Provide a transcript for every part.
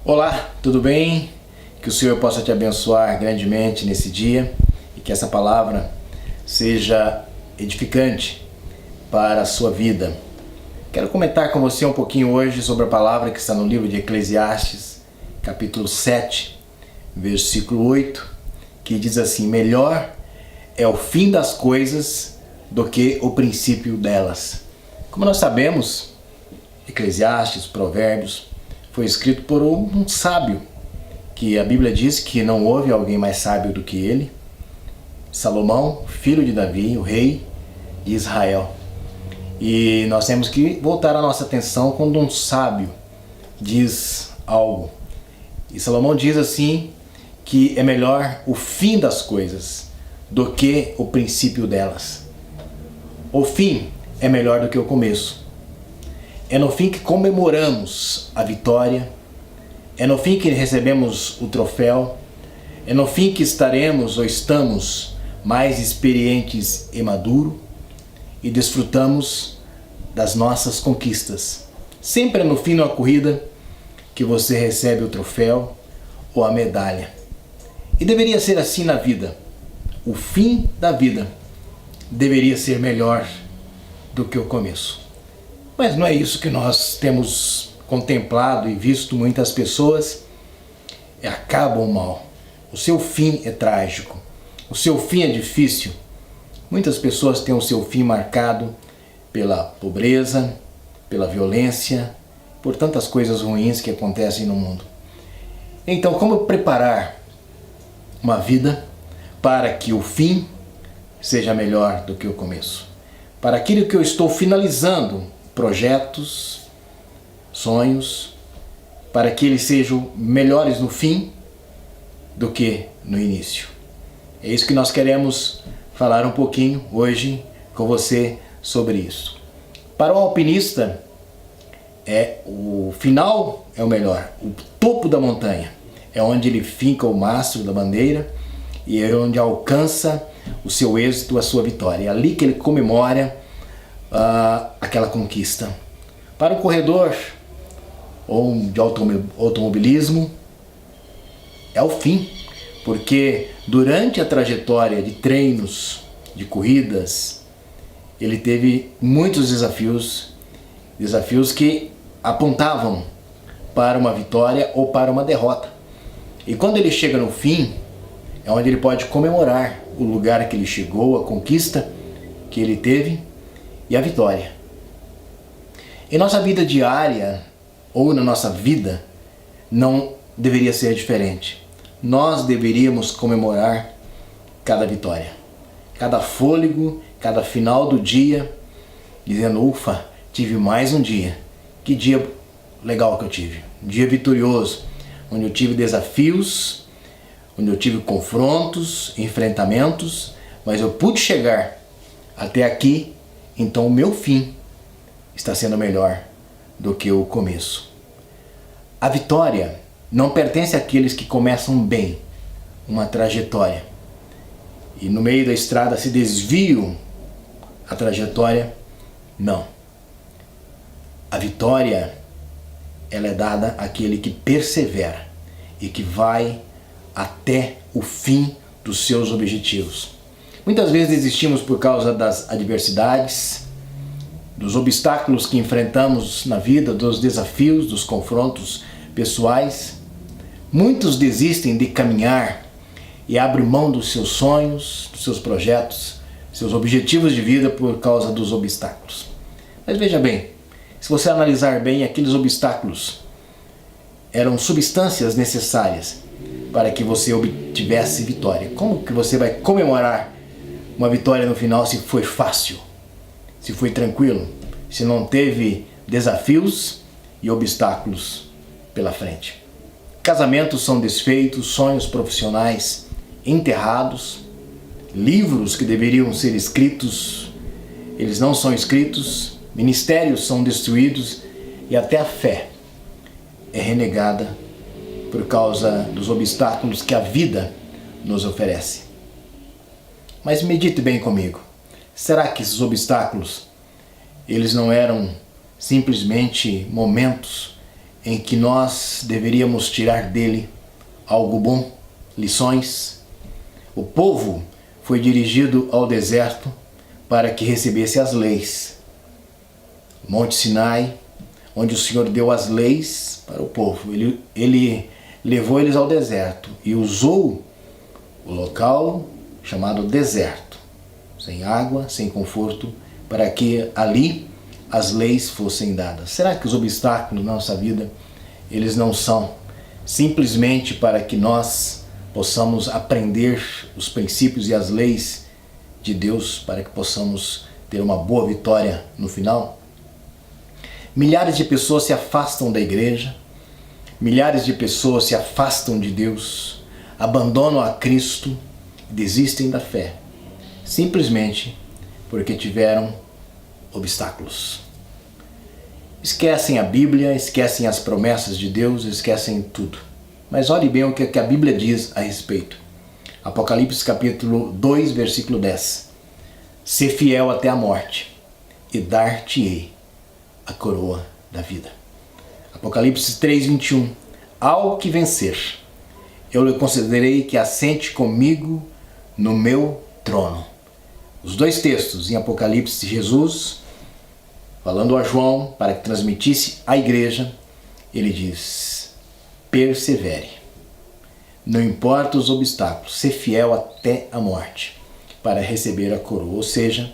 Olá, tudo bem? Que o Senhor possa te abençoar grandemente nesse dia e que essa palavra seja edificante para a sua vida. Quero comentar com você um pouquinho hoje sobre a palavra que está no livro de Eclesiastes, capítulo 7, versículo 8, que diz assim: melhor é o fim das coisas do que o princípio delas. Como nós sabemos, Eclesiastes, Provérbios, foi escrito por um sábio, que a Bíblia diz que não houve alguém mais sábio do que ele, Salomão, filho de Davi, o rei de Israel. E nós temos que voltar a nossa atenção quando um sábio diz algo. E Salomão diz assim, que é melhor o fim das coisas do que o princípio delas. O fim é melhor do que o começo. É no fim que comemoramos a vitória, é no fim que recebemos o troféu, é no fim que estaremos ou estamos mais experientes e maduros e desfrutamos das nossas conquistas. Sempre é no fim de uma corrida que você recebe o troféu ou a medalha. E deveria ser assim na vida. O fim da vida deveria ser melhor do que o começo. Mas não é isso que nós temos contemplado e visto muitas pessoas acabam mal. O seu fim é trágico. O seu fim é difícil. Muitas pessoas têm o seu fim marcado pela pobreza, pela violência, por tantas coisas ruins que acontecem no mundo. Então, como preparar uma vida para que o fim seja melhor do que o começo? Para aquilo que eu estou finalizando, projetos, sonhos, para que eles sejam melhores no fim do que no início. É isso que nós queremos falar um pouquinho hoje com você sobre isso. Para o alpinista, o final é o melhor, o topo da montanha é onde ele finca o mastro da bandeira e é onde alcança o seu êxito, a sua vitória. É ali que ele comemora aquela conquista. Para o corredor ou de automobilismo, é o fim, porque durante a trajetória de treinos, de corridas, ele teve muitos desafios que apontavam para uma vitória ou para uma derrota. E quando ele chega no fim, é onde ele pode comemorar o lugar que ele chegou, a conquista que ele teve e a vitória. Em nossa vida diária ou na nossa vida não deveria ser diferente. Nós deveríamos comemorar cada vitória, cada fôlego, cada final do dia, dizendo: ufa, tive mais um dia. Que dia legal que eu tive. Um dia vitorioso, onde eu tive desafios, onde eu tive confrontos, enfrentamentos, mas eu pude chegar até aqui. Então o meu fim está sendo melhor do que o começo. A vitória não pertence àqueles que começam bem uma trajetória e no meio da estrada se desviam a trajetória. Não. A vitória, ela é dada àquele que persevera e que vai até o fim dos seus objetivos. Muitas vezes desistimos por causa das adversidades, dos obstáculos que enfrentamos na vida, dos desafios, dos confrontos pessoais. Muitos desistem de caminhar e abrem mão dos seus sonhos, dos seus projetos, seus objetivos de vida por causa dos obstáculos. Mas veja bem, se você analisar bem, aqueles obstáculos eram substâncias necessárias para que você obtivesse vitória. Como que você vai comemorar uma vitória no final se foi fácil, se foi tranquilo, se não teve desafios e obstáculos pela frente? Casamentos são desfeitos, sonhos profissionais enterrados, livros que deveriam ser escritos, eles não são escritos, ministérios são destruídos e até a fé é renegada por causa dos obstáculos que a vida nos oferece. Mas medite bem comigo. Será que esses obstáculos, eles não eram simplesmente momentos em que nós deveríamos tirar dele algo bom, lições. O povo foi dirigido ao deserto para que recebesse as leis. Monte Sinai, onde o Senhor deu as leis para o povo. Ele levou eles ao deserto e usou o local chamado deserto, sem água, sem conforto, para que ali as leis fossem dadas. Será que os obstáculos na nossa vida, eles não são simplesmente para que nós possamos aprender os princípios e as leis de Deus, para que possamos ter uma boa vitória no final? Milhares de pessoas se afastam da igreja, milhares de pessoas se afastam de Deus, abandonam a Cristo, desistem da fé, simplesmente porque tiveram obstáculos. Esquecem a Bíblia, esquecem as promessas de Deus, esquecem tudo. Mas olhe bem o que a Bíblia diz a respeito. Apocalipse capítulo 2, versículo 10. Sê fiel até a morte, e dar-te-ei a coroa da vida. Apocalipse 3, 21. Ao que vencer, eu lhe concederei que assente comigo no meu trono. Os dois textos em Apocalipse, Jesus falando a João para que transmitisse à igreja, ele diz: persevere, não importa os obstáculos, ser fiel até a morte para receber a coroa. Ou seja,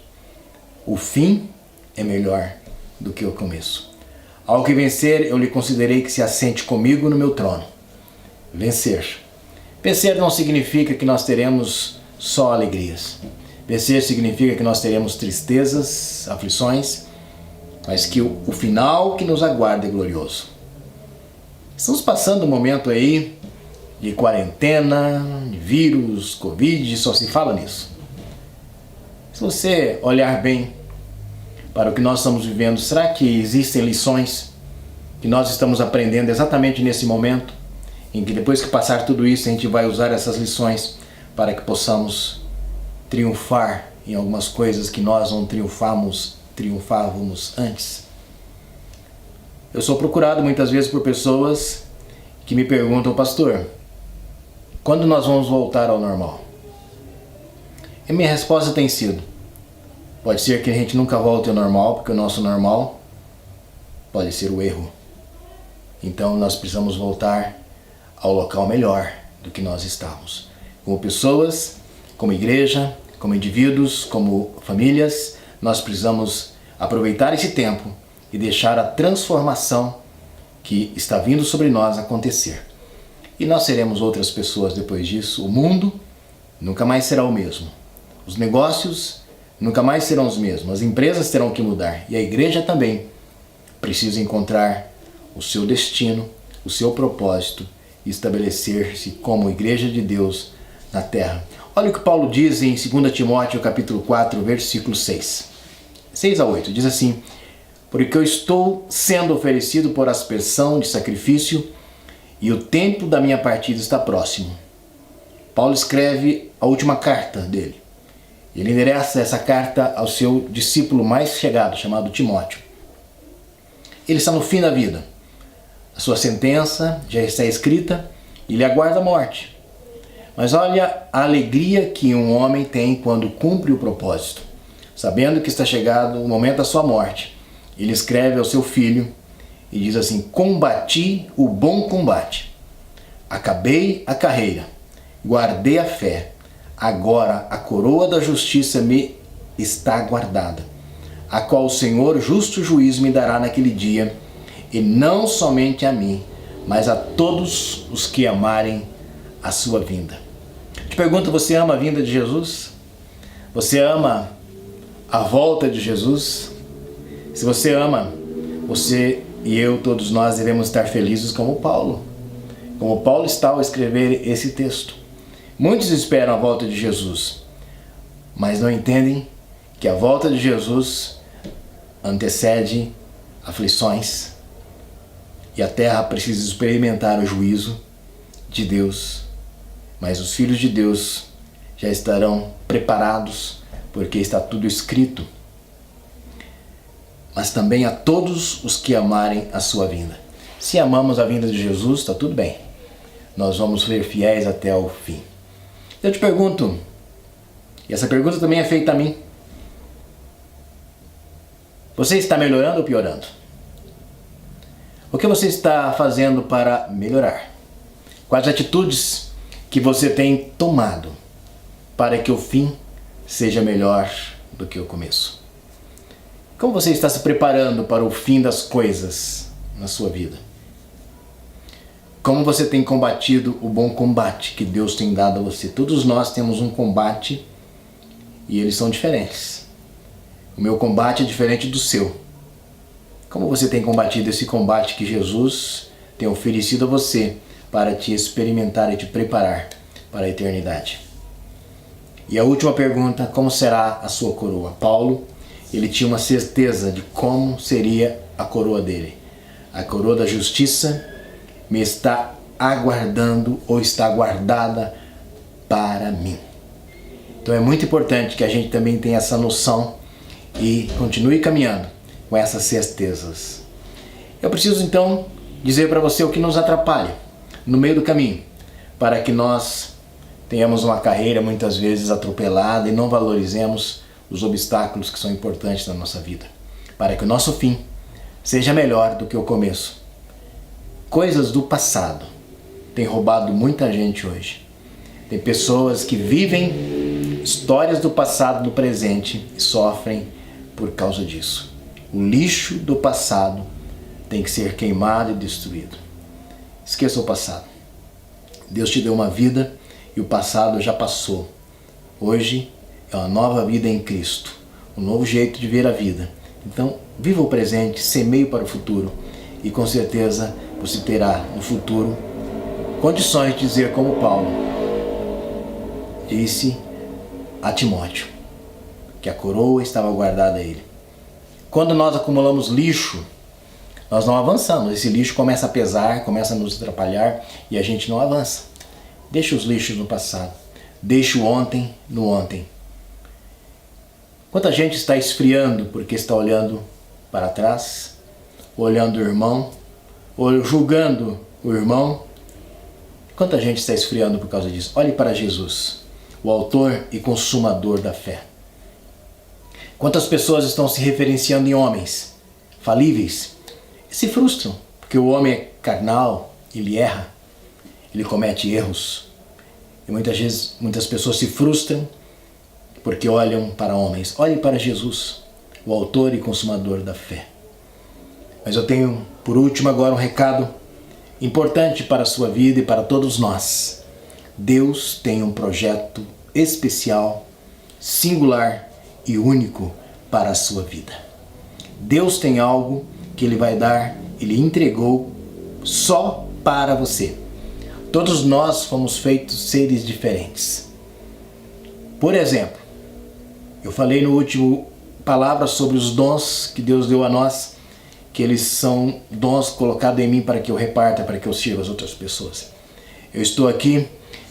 o fim é melhor do que o começo. Ao que vencer, eu lhe considerei que se assente comigo no meu trono. Vencer. Vencer não significa que nós teremos só alegrias. Vencer significa que nós teremos tristezas, aflições, mas que o final que nos aguarda é glorioso. Estamos passando um momento aí de quarentena, de vírus, Covid, só se fala nisso. Se você olhar bem para o que nós estamos vivendo, será que existem lições que nós estamos aprendendo exatamente nesse momento, em que depois que passar tudo isso, a gente vai usar essas lições para que possamos triunfar em algumas coisas que nós não triunfávamos antes? Eu sou procurado muitas vezes por pessoas que me perguntam: pastor, quando nós vamos voltar ao normal? E minha resposta tem sido: pode ser que a gente nunca volte ao normal, porque o nosso normal pode ser o erro. Então nós precisamos voltar ao local melhor do que nós estávamos. Como pessoas, como igreja, como indivíduos, como famílias, nós precisamos aproveitar esse tempo e deixar a transformação que está vindo sobre nós acontecer. E nós seremos outras pessoas depois disso. O mundo nunca mais será o mesmo. Os negócios nunca mais serão os mesmos. As empresas terão que mudar. E a igreja também precisa encontrar o seu destino, o seu propósito e estabelecer-se como igreja de Deus na terra. Olha o que Paulo diz em 2 Timóteo capítulo 4, versículo 6. 6 a 8, diz assim: porque eu estou sendo oferecido por aspersão de sacrifício e o tempo da minha partida está próximo. Paulo escreve a última carta dele. Ele endereça essa carta ao seu discípulo mais chegado, chamado Timóteo. Ele está no fim da vida. A sua sentença já está escrita e lhe aguarda a morte. Mas olha a alegria que um homem tem quando cumpre o propósito. Sabendo que está chegado o momento da sua morte, ele escreve ao seu filho e diz assim: combati o bom combate, acabei a carreira, guardei a fé, agora a coroa da justiça me está guardada, a qual o Senhor, justo juiz, me dará naquele dia, e não somente a mim, mas a todos os que amarem a sua vinda. Te pergunto, você ama a vinda de Jesus? Você ama a volta de Jesus? Se você ama, você e eu, todos nós, devemos estar felizes como Paulo. Como Paulo está ao escrever esse texto. Muitos esperam a volta de Jesus, mas não entendem que a volta de Jesus antecede aflições e a terra precisa experimentar o juízo de Deus. Mas os filhos de Deus já estarão preparados, porque está tudo escrito. Mas também a todos os que amarem a sua vinda. Se amamos a vinda de Jesus, está tudo bem. Nós vamos ser fiéis até o fim. Eu te pergunto, e essa pergunta também é feita a mim: você está melhorando ou piorando? O que você está fazendo para melhorar? Quais atitudes que você tem tomado para que o fim seja melhor do que o começo? Como você está se preparando para o fim das coisas na sua vida? Como você tem combatido o bom combate que Deus tem dado a você? Todos nós temos um combate e eles são diferentes. O meu combate é diferente do seu. Como você tem combatido esse combate que Jesus tem oferecido a você para te experimentar e te preparar para a eternidade? E a última pergunta: como será a sua coroa? Paulo, ele tinha uma certeza de como seria a coroa dele. A coroa da justiça me está aguardando ou está guardada para mim. Então é muito importante que a gente também tenha essa noção e continue caminhando com essas certezas. Eu preciso então dizer para você o que nos atrapalha no meio do caminho, para que nós tenhamos uma carreira muitas vezes atropelada e não valorizemos os obstáculos que são importantes na nossa vida, para que o nosso fim seja melhor do que o começo. Coisas do passado têm roubado muita gente hoje. Tem pessoas que vivem histórias do passado no presente e sofrem por causa disso. O lixo do passado tem que ser queimado e destruído. Esqueça o passado. Deus te deu uma vida e o passado já passou. Hoje é uma nova vida em Cristo, um novo jeito de ver a vida. Então, viva o presente, semeie para o futuro e com certeza você terá no futuro condições de dizer como Paulo disse a Timóteo, que a coroa estava guardada a ele. Quando nós acumulamos lixo, nós não avançamos. Esse lixo começa a pesar, começa a nos atrapalhar e a gente não avança. Deixa os lixos no passado. Deixa o ontem no ontem. Quanta gente está esfriando porque está olhando para trás, olhando o irmão, ou julgando o irmão. Quanta gente está esfriando por causa disso? Olhe para Jesus, o autor e consumador da fé. Quantas pessoas estão se referenciando em homens falíveis e se frustram, porque o homem é carnal, ele erra, ele comete erros. E muitas vezes muitas pessoas se frustram porque olham para homens. Olhe para Jesus, o autor e consumador da fé. Mas eu tenho, por último, agora um recado importante para a sua vida e para todos nós. Deus tem um projeto especial, singular e único para a sua vida. Deus tem algo que Ele vai dar, Ele entregou só para você. Todos nós fomos feitos seres diferentes. Por exemplo, eu falei no último palavra sobre os dons que Deus deu a nós, que eles são dons colocados em mim para que eu reparta, para que eu sirva as outras pessoas. Eu estou aqui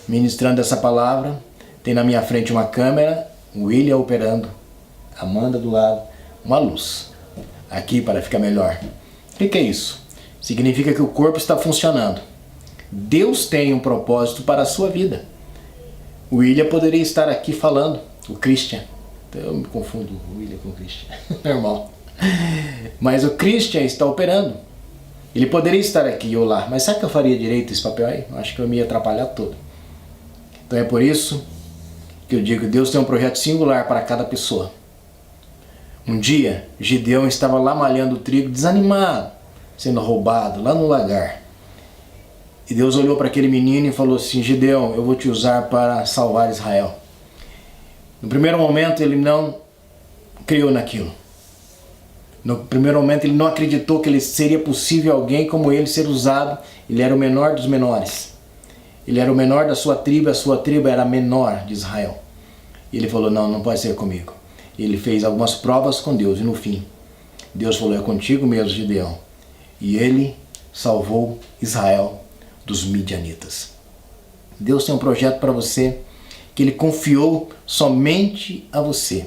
ministrando essa palavra, tem na minha frente uma câmera, o William operando, a Amanda do lado, uma luz aqui para ficar melhor. O que é isso? Significa que o corpo está funcionando. Deus tem um propósito para a sua vida. O William poderia estar aqui falando, o Christian. Eu me confundo o William com o Christian, normal. Mas o Christian está operando. Ele poderia estar aqui e eu lá, mas sabe que eu faria direito esse papel aí? Eu acho que eu me ia atrapalhar todo. Então é por isso que eu digo que Deus tem um projeto singular para cada pessoa. Um dia, Gideão estava lá malhando o trigo, desanimado, sendo roubado lá no lagar. E Deus olhou para aquele menino e falou assim: Gideão, eu vou te usar para salvar Israel. No primeiro momento ele não criou naquilo. No primeiro momento ele não acreditou que ele seria possível alguém como ele ser usado. Ele era o menor dos menores. Ele era o menor da sua tribo, a sua tribo era a menor de Israel. E ele falou: não, não pode ser comigo. Ele fez algumas provas com Deus e no fim, Deus falou: é contigo mesmo, Gideão. E ele salvou Israel dos midianitas. Deus tem um projeto para você que Ele confiou somente a você.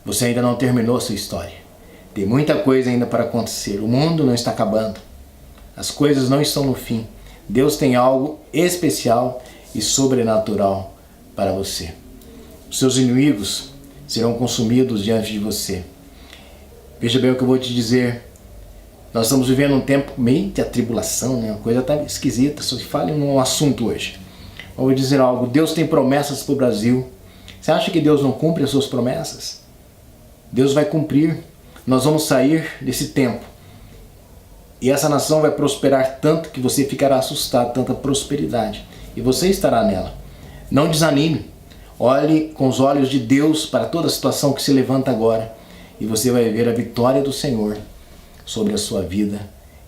Você ainda não terminou a sua história. Tem muita coisa ainda para acontecer. O mundo não está acabando. As coisas não estão no fim. Deus tem algo especial e sobrenatural para você. Os seus inimigos serão consumidos diante de você. Veja bem o que eu vou te dizer. Nós estamos vivendo um tempo meio de atribulação, né? Uma coisa tá esquisita, só se fala em um assunto hoje. Eu vou dizer algo, Deus tem promessas para o Brasil. Você acha que Deus não cumpre as suas promessas? Deus vai cumprir. Nós vamos sair desse tempo. E essa nação vai prosperar tanto que você ficará assustado, tanta prosperidade. E você estará nela. Não desanime. Olhe com os olhos de Deus para toda a situação que se levanta agora. E você vai ver a vitória do Senhor sobre a sua vida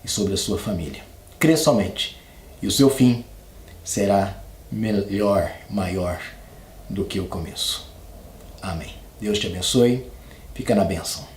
e sobre a sua família. Crê somente. E o seu fim será melhor, maior do que o começo. Amém. Deus te abençoe. Fica na bênção.